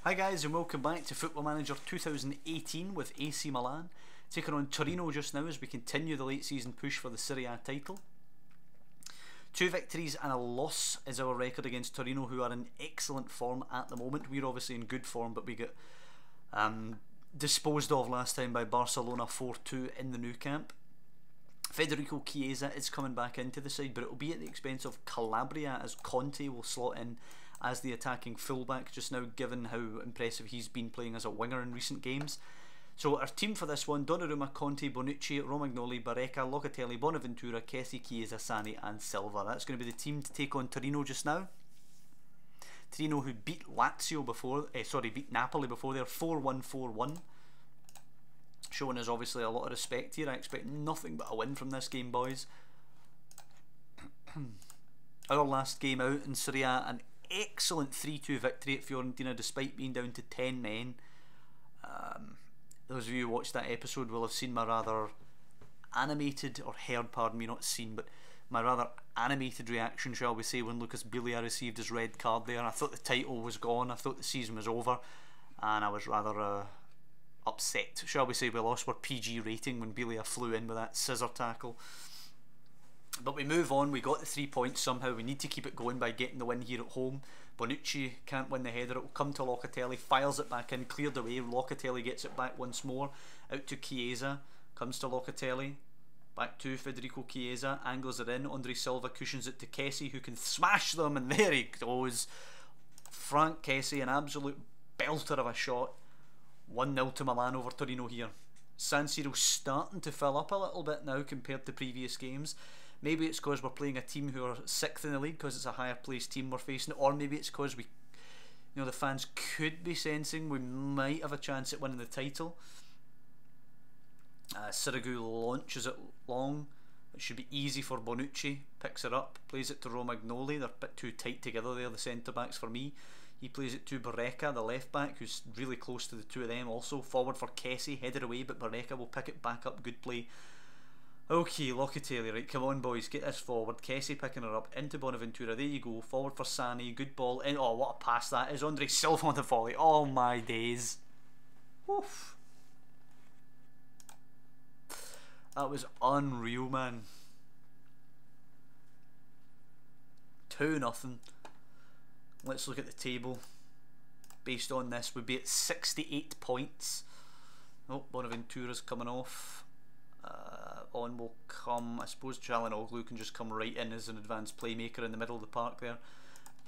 Hi guys and welcome back to Football Manager 2018 with AC Milan, taking on Torino just now as we continue the late season push for the Serie A title. 2 victories and a loss is our record against Torino, who are in excellent form at the moment. We're obviously in good form, but we got disposed of last time by Barcelona 4-2 in the Nou Camp. Federico Chiesa is coming back into the side, but it will be at the expense of Calabria, as Conte will slot in as the attacking fullback just now, given how impressive he's been playing as a winger in recent games. So our team for this one: Donnarumma, Conte, Bonucci, Romagnoli, Barreca, Locatelli, Bonaventura, Kessie, Chiesa, Sani and Silva. That's going to be the team to take on Torino just now. Torino, who beat Lazio before, beat Napoli before. They're 4-1, 4-1. Showing us obviously a lot of respect here. I expect nothing but a win from this game, boys. Our last game out in Serie A, an excellent 3-2 victory at Fiorentina despite being down to 10 men. Those of you who watched that episode will have seen my rather animated, or heard, pardon me, not seen, but my rather animated reaction, shall we say, when Lucas Biglia received his red card there. I thought the title was gone, I thought the season was over, and I was rather upset, shall we say. We lost our PG rating when Biglia flew in with that scissor tackle. But we move on. We got the 3 points somehow. We need to keep it going by getting the win here at home. Bonucci can't win the header. It will come to Locatelli, fires it back in, cleared away. Locatelli gets it back once more, out to Chiesa, comes to Locatelli, back to Federico Chiesa, angles it in. Andre Silva cushions it to Kessie, who can smash them, and there he goes. Frank Kessie, an absolute belter of a shot. 1-0 to Milan over Torino here. San Siro's starting to fill up a little bit now compared to previous games. Maybe it's because we're playing a team who are 6th in the league, because it's a higher placed team we're facing, or maybe it's because we, the fans could be sensing we might have a chance at winning the title. Sirigu launches it long. It should be easy for Bonucci. Picks it up, plays it to Romagnoli. They're a bit too tight together there, the centre backs for me. He plays it to Barreca, the left back, who's really close to the two of them also. Forward for Kessie, headed away, but Barreca will pick it back up. Good play. Okay, Locatelli, right, come on boys, get this forward. Kessie picking her up, into Bonaventura, there you go. Forward for Sani, good ball in. Oh, what a pass that is. Andre Silva on the volley. Oh my days. Oof. That was unreal, man. 2-0. Let's look at the table. Based on this, we'd be at 68 points. Oh, Bonaventura's coming off. On will come, I suppose Çalhanoğlu can just come right in as an advanced playmaker in the middle of the park there.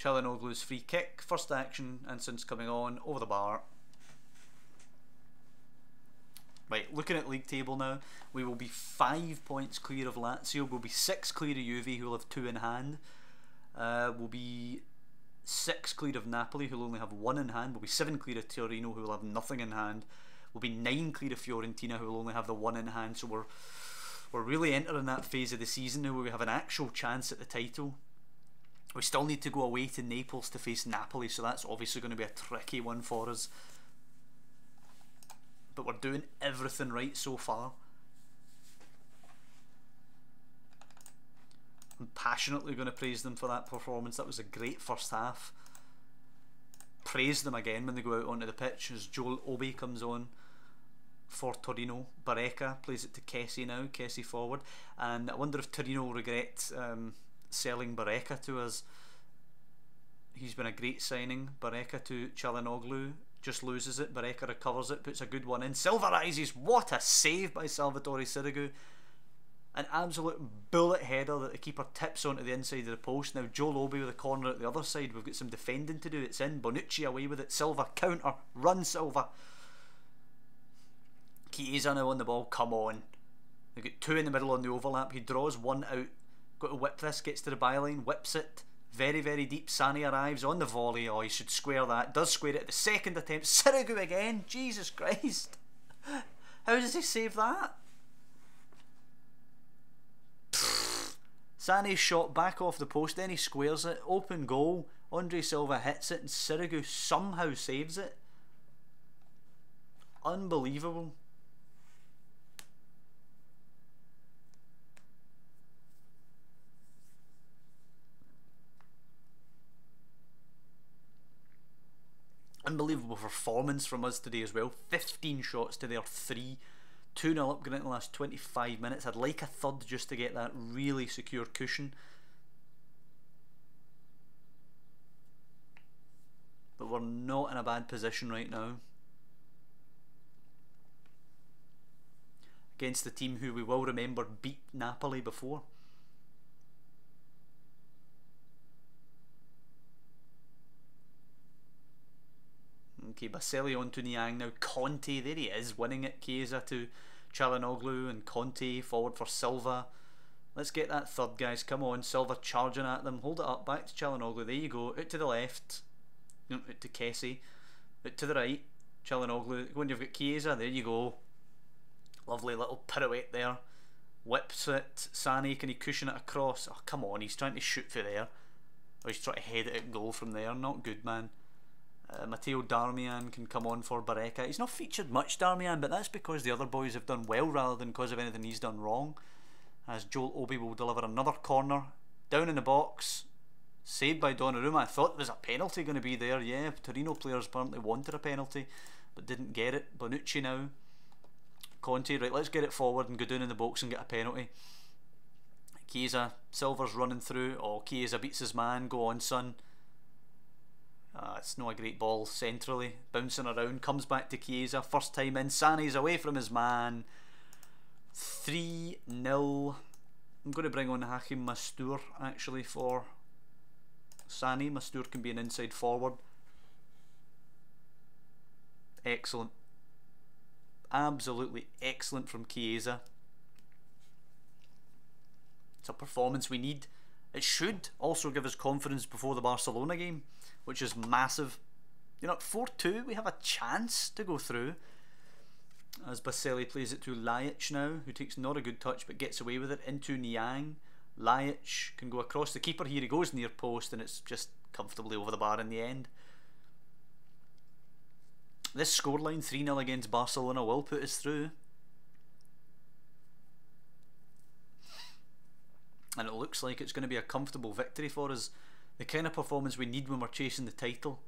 Çalhanoğlu's free kick, first action, and since coming on, over the bar. Right, looking at league table now, we will be 5 points clear of Lazio, we'll be 6 clear of Juve, who will have 2 in hand. We'll be 6 clear of Napoli, who will only have 1 in hand. We'll be 7 clear of Torino, who will have nothing in hand. We'll be 9 clear of Fiorentina, who will only have the 1 in hand. So we're really entering that phase of the season now where we have an actual chance at the title. We still need to go away to Naples to face Napoli, so that's obviously going to be a tricky one for us. But we're doing everything right so far. I'm passionately going to praise them for that performance. That was a great first half. Praise them again when they go out onto the pitch as Joel Obi comes on for Torino. Barreca plays it to Kessie now. Kessie forward, and I wonder if Torino will regret selling Barreca to us. He's been a great signing. Barreca to Çalhanoğlu, just loses it. Barreca recovers it, puts a good one in. Silva rises. What a save by Salvatore Sirigu. An absolute bullet header that the keeper tips onto the inside of the post. Now Joel Obi with the corner at the other side. We've got some defending to do. It's in. Bonucci away with it. Silva counter. Run Silva. Chiesa now on the ball. Come on. They've got 2 in the middle on the overlap. He draws 1 out. Got to whip this. Gets to the byline. Whips it. Very, very deep. Sani arrives on the volley. Oh, he should square that. Does square it at the second attempt. Sirigu again. Jesus Christ. How does he save that? Sane's shot back off the post, then he squares it. Open goal. Andre Silva hits it and Sirigu somehow saves it. Unbelievable. Unbelievable performance from us today as well. 15 shots to their 3. 2-0 up going into the last 25 minutes. I'd like a third just to get that really secure cushion. But we're not in a bad position right now. Against the team who we will remember beat Napoli before. Okay, Baselli on to Niang now. Conte, there he is, winning it. Chiesa to Çalhanoğlu and Conte forward for Silva. Let's get that third, guys. Come on, Silva charging at them. Hold it up, back to Çalhanoğlu. There you go. Out to the left. No, out to Kessie. Out to the right. Çalhanoğlu. When you've got Chiesa, there you go. Lovely little pirouette there. Whips it. Sane, can he cushion it across? Oh, come on, he's trying to shoot for there. Or he's trying to head it at goal from there. Not good, man. Matteo Darmian can come on for Barreca. He's not featured much, Darmian, but that's because the other boys have done well rather than because of anything he's done wrong. As Joel Obi will deliver another corner. Down in the box. Saved by Donnarumma. I thought there was a penalty going to be there. Yeah, Torino players apparently wanted a penalty, but didn't get it. Bonucci now. Conte, right, let's get it forward and go down in the box and get a penalty. Chiesa, Silver's running through. Oh, Chiesa beats his man. Go on, son. It's not a great ball centrally. Bouncing around, comes back to Chiesa. First time in. Sane's away from his man. 3-0. I'm going to bring on Hakim Mastour actually for Sane. Mastour can be an inside forward. Excellent. Absolutely excellent from Chiesa. It's a performance we need. It should also give us confidence before the Barcelona game, which is massive. You know, 4-2, we have a chance to go through. As Baselli plays it to Lajic now, who takes not a good touch but gets away with it, into Niang. Lajic can go across the keeper here, he goes near post and it's just comfortably over the bar in the end. This scoreline, 3-0 against Barcelona, will put us through. And it looks like it's going to be a comfortable victory for us. The kind of performance we need when we're chasing the title.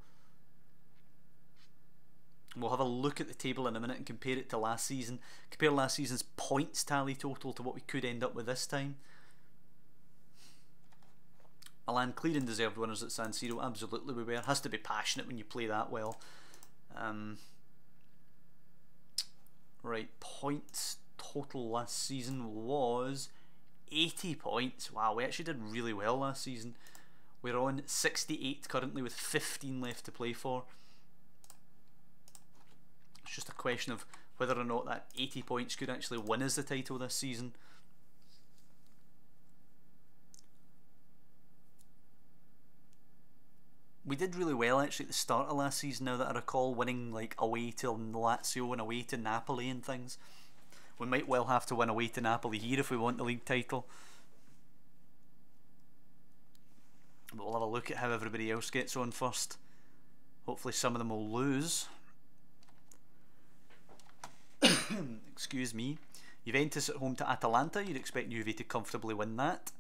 We'll have a look at the table in a minute and compare it to last season. Compare last season's points tally total to what we could end up with this time. Milan clear and deserved winners at San Siro. Absolutely we were. Has to be passionate when you play that well. Right, points total last season was 80 points. Wow, we actually did really well last season. We're on 68 currently with 15 left to play for. It's just a question of whether or not that 80 points could actually win us the title this season. We did really well actually at the start of last season, now that I recall, winning like away to Lazio and away to Napoli and things. We might well have to win away to Napoli here if we want the league title. But we'll have a look at how everybody else gets on first. Hopefully some of them will lose. Excuse me. Juventus at home to Atalanta. You'd expect Juve to comfortably win that.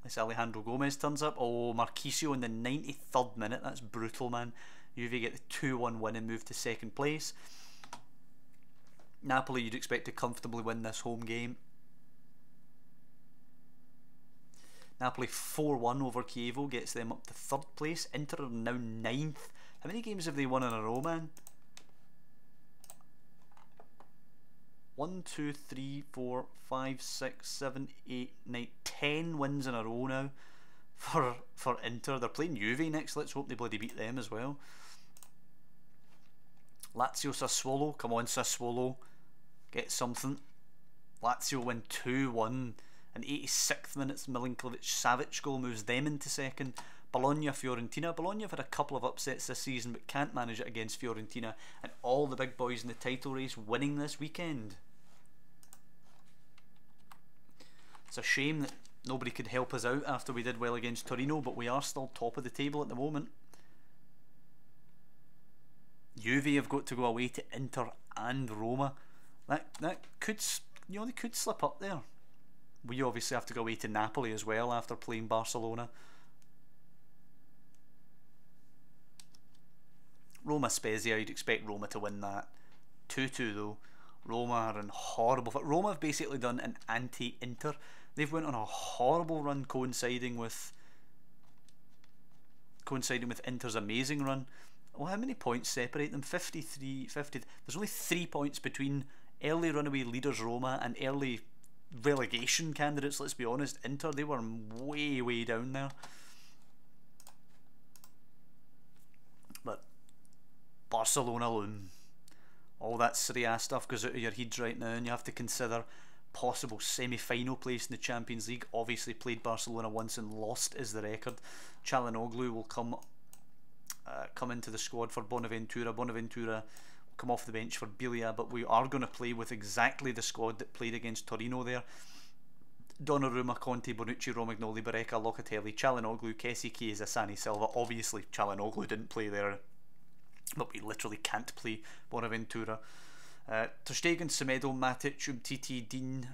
Unless Alejandro Gomez turns up. Oh, Marquisio in the 93rd minute. That's brutal, man. Juve get the 2-1 win and move to second place. Napoli you'd expect to comfortably win this home game. Napoli 4-1 over Chievo gets them up to 3rd place. Inter are now 9th. How many games have they won in a row, man? 1, 2, 3, 4, 5, 6, 7, 8, 9, 10 wins in a row now for Inter. They're playing Juve next. Let's hope they bloody beat them as well. Lazio Sassuolo. Come on, Sassuolo. Get something. Lazio win 2-1. In 86th minutes, Milinkovic-Savic goal moves them into second. Bologna-Fiorentina. Bologna have had a couple of upsets this season but can't manage it against Fiorentina. And all the big boys in the title race winning this weekend. It's a shame that nobody could help us out after we did well against Torino, but we are still top of the table at the moment. Juve have got to go away to Inter and Roma. That could, you know, they could slip up there. We obviously have to go away to Napoli as well after playing Barcelona. Roma Spezia, you'd expect Roma to win that. 2-2 though. Roma are in horrible. Roma have basically done an anti-Inter. They've went on a horrible run coinciding with Inter's amazing run. Well, how many points separate them? 53, 50. There's only 3 points between early runaway leaders Roma and early relegation candidates, let's be honest. Inter, they were way down there. But Barcelona loom. All that Serie A stuff goes out of your heads right now, and you have to consider possible semi-final place in the Champions League. Obviously played Barcelona once and lost is the record. Çalhanoğlu will come into the squad for Bonaventura. Bonaventura will come off the bench for Biglia, but we are going to play with exactly the squad that played against Torino there. Donnarumma, Conte, Bonucci, Romagnoli, Barreca, Locatelli, Çalhanoğlu, Kessie, Chiesa, Sani, Silva. Obviously Çalhanoğlu didn't play there, but we literally can't play Bonaventura. Ter Stegen, Semedo, Matic, Umtiti, Dean,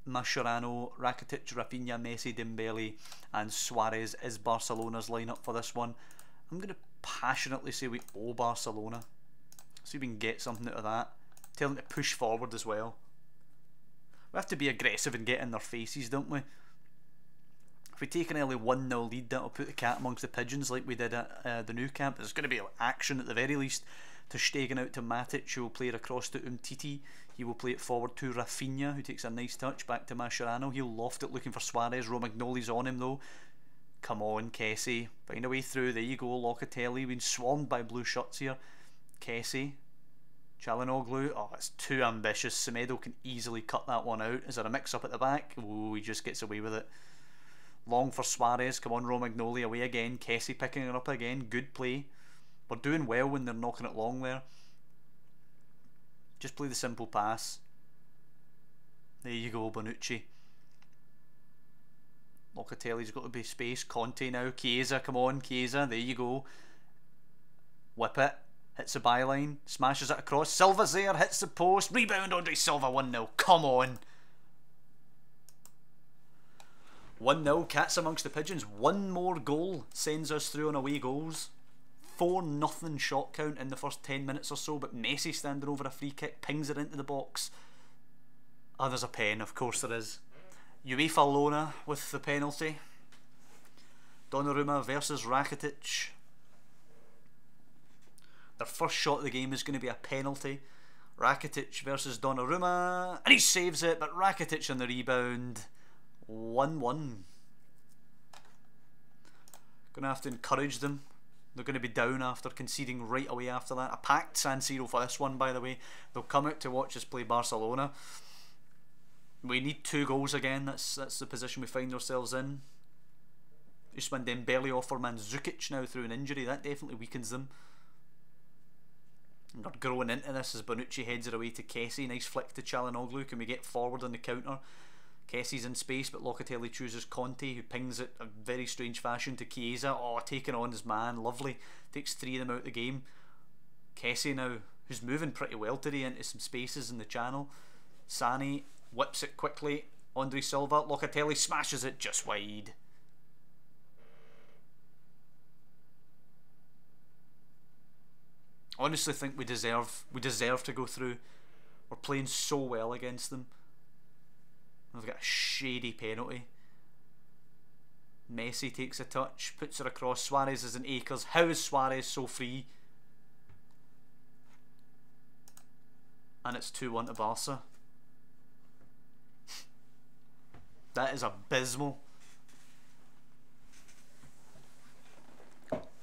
Mascherano, Rakitic, Rafinha, Messi, Dembele and Suarez is Barcelona's lineup for this one. I'm going to passionately say we owe Barcelona. See if we can get something out of that. Tell them to push forward as well. We have to be aggressive and get in their faces, don't we? If we take an early 1-0 lead, that'll put the cat amongst the pigeons like we did at the Nou Camp. There's going to be action at the very least. Ter Stegen out to Matic, who will play it across to Umtiti. He will play it forward to Rafinha, who takes a nice touch back to Mascherano. He'll loft it looking for Suarez. Romagnoli's on him though. Come on, Kessie. Find a way through. There you go, Locatelli. Been swarmed by blue shirts here. Kessie. Çalhanoğlu. Oh, it's too ambitious. Semedo can easily cut that one out. Is there a mix-up at the back? Ooh, he just gets away with it. Long for Suarez. Come on, Romagnoli away again. Kessie picking it up again. Good play. We're doing well when they're knocking it long there. Just play the simple pass. There you go, Bonucci. Locatelli's got to be space. Conte now. Chiesa, come on, Chiesa. There you go. Whip it. Hits the byline. Smashes it across. Silva's there. Hits the post. Rebound, Andre Silva. 1-0. Come on. 1-0. Cats amongst the pigeons. One more goal sends us through on away goals. 4-0 shot count in the first 10 minutes or so, but Messi standing over a free kick, pings it into the box. Oh, there's a pen, of course there is. UEFA Lona with the penalty. Donnarumma versus Rakitic. Their first shot of the game is going to be a penalty. Rakitic versus Donnarumma, and he saves it, but Rakitic on the rebound. 1-1. Going to have to encourage them. They're going to be down after conceding right away after that. A packed San Siro for this one, by the way. They'll come out to watch us play Barcelona. We need 2 goals again. That's the position we find ourselves in. Ousmane Dembele off for Mandzukic now through an injury. That definitely weakens them. And they're growing into this as Bonucci heads it away to Kessie. Nice flick to Çalhanoğlu. Can we get forward on the counter? Kessie's in space, but Locatelli chooses Conte, who pings it a very strange fashion to Chiesa. Oh, taking on his man, lovely. Takes 3 of them out of the game. Kessie now, who's moving pretty well today into some spaces in the channel. Sani whips it quickly. Andre Silva, Locatelli smashes it just wide. Honestly think we deserve to go through. We're playing so well against them. We've got a shady penalty. Messi takes a touch, puts it across. Suarez is in acres. How is Suarez so free? And it's 2-1 to Barca. That is abysmal.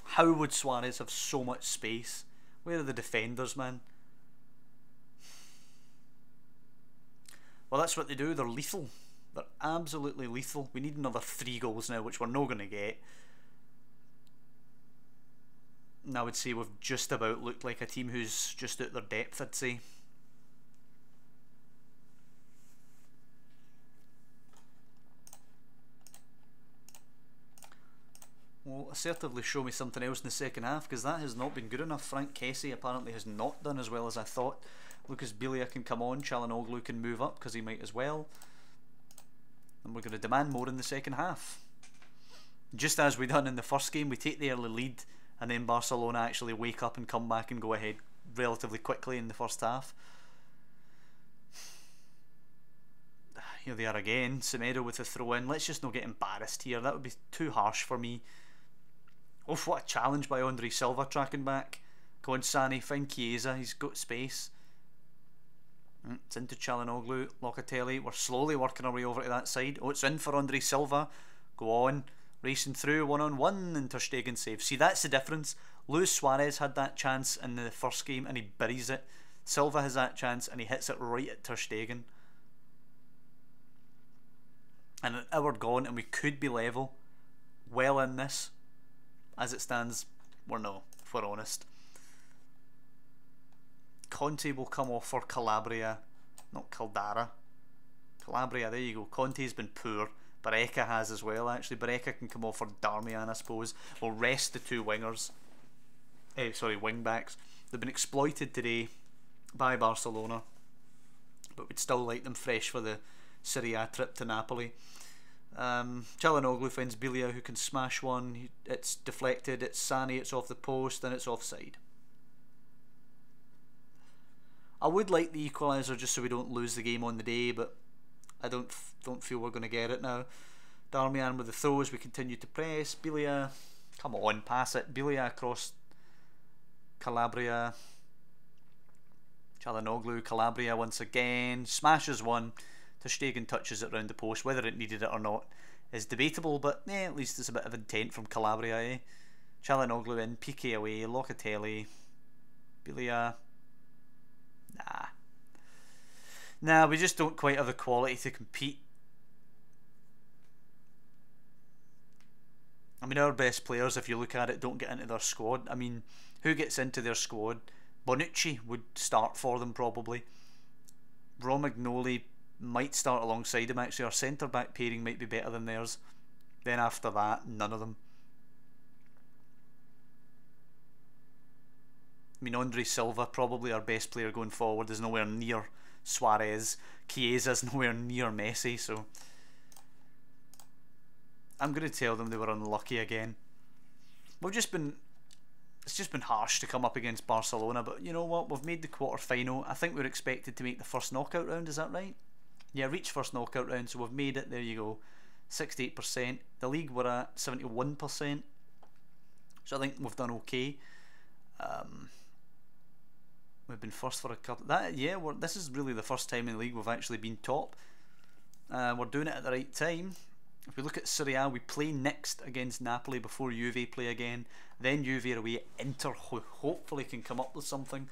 How would Suarez have so much space? Where are the defenders, man? Well, that's what they do. They're lethal. They're absolutely lethal. We need another 3 goals now, which we're not going to get. And I would say we've just about looked like a team who's just out their depth, I'd say. Well, assertively show me something else in the second half, because that has not been good enough. Frank Kessie apparently has not done as well as I thought. Lucas Biglia can come on, Çalhanoğlu can move up because he might as well. And we're going to demand more in the second half. Just as we done in the first game, we take the early lead and then Barcelona actually wake up and come back and go ahead relatively quickly in the first half. Here they are again, Semedo with the throw in. Let's just not get embarrassed here, that would be too harsh for me. Oh, what a challenge by Andre Silva tracking back. Go on Sani, find Chiesa, he's got space. It's into Çalhanoğlu, Locatelli. We're slowly working our way over to that side. Oh, it's in for Andre Silva. Go on, racing through, 1-on-1, and Ter Stegen saves. See, that's the difference. Luis Suarez had that chance in the first game and he buries it. Silva has that chance and he hits it right at Ter Stegen. And an hour gone and we could be level. Well in this. As it stands, we're no, if we're honest. Conte will come off for Calabria, not Caldara. Calabria, there you go. Conte's been poor. Barreca has as well, actually. Barreca can come off for Darmian, I suppose. We'll rest the two wingers. Wing backs. They've been exploited today by Barcelona, but we'd still like them fresh for the Serie A trip to Napoli. Çalhanoğlu finds Bilia, who can smash one. It's deflected, it's Sani, it's off the post, and it's offside. I would like the equaliser just so we don't lose the game on the day, but I don't feel we're going to get it now. Darmian with the throws, we continue to press. Bilia, come on, pass it. Bilia across Calabria. Çalhanoğlu, Calabria once again, smashes one. Ter Stegen touches it round the post. Whether it needed it or not is debatable, but at least it's a bit of intent from Calabria. Çalhanoğlu in, Piqué away, Locatelli, Bilia. Nah, we just don't quite have the quality to compete. I mean, our best players, if you look at it, don't get into their squad. I mean, who gets into their squad? Bonucci would start for them probably. Romagnoli might start alongside him actually. Our centre back pairing might be better than theirs. Then after that, none of them. I mean, Andre Silva, probably our best player going forward, is nowhere near Suarez. Chiesa's nowhere near Messi, so I'm going to tell them they were unlucky again. It's just been harsh to come up against Barcelona, but you know what? We've made the quarter-final. I think we were expected to make the first knockout round, is that right? Yeah, reach first knockout round, so we've made it. There you go. 68%. The league we're at 71%. So I think we've done okay. We've been first for a couple. This is really the first time in the league we've actually been top. We're doing it at the right time. If we look at Serie A, we play next against Napoli before Juve play again. Then Juve are away. Inter hopefully can come up with something.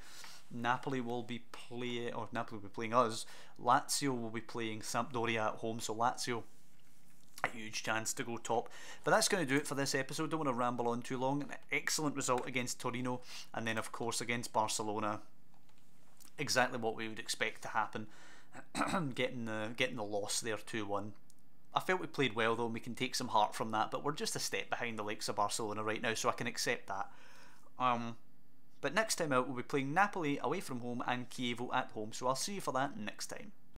Napoli will be playing us. Lazio will be playing Sampdoria at home. So Lazio, a huge chance to go top. But that's going to do it for this episode. Don't want to ramble on too long. An excellent result against Torino, and then of course against Barcelona. Exactly what we would expect to happen. getting the loss there 2-1. I felt we played well though, and we can take some heart from that, but we're just a step behind the likes of Barcelona right now, so I can accept that. But next time out we'll be playing Napoli away from home and Chievo at home, so I'll see you for that next time.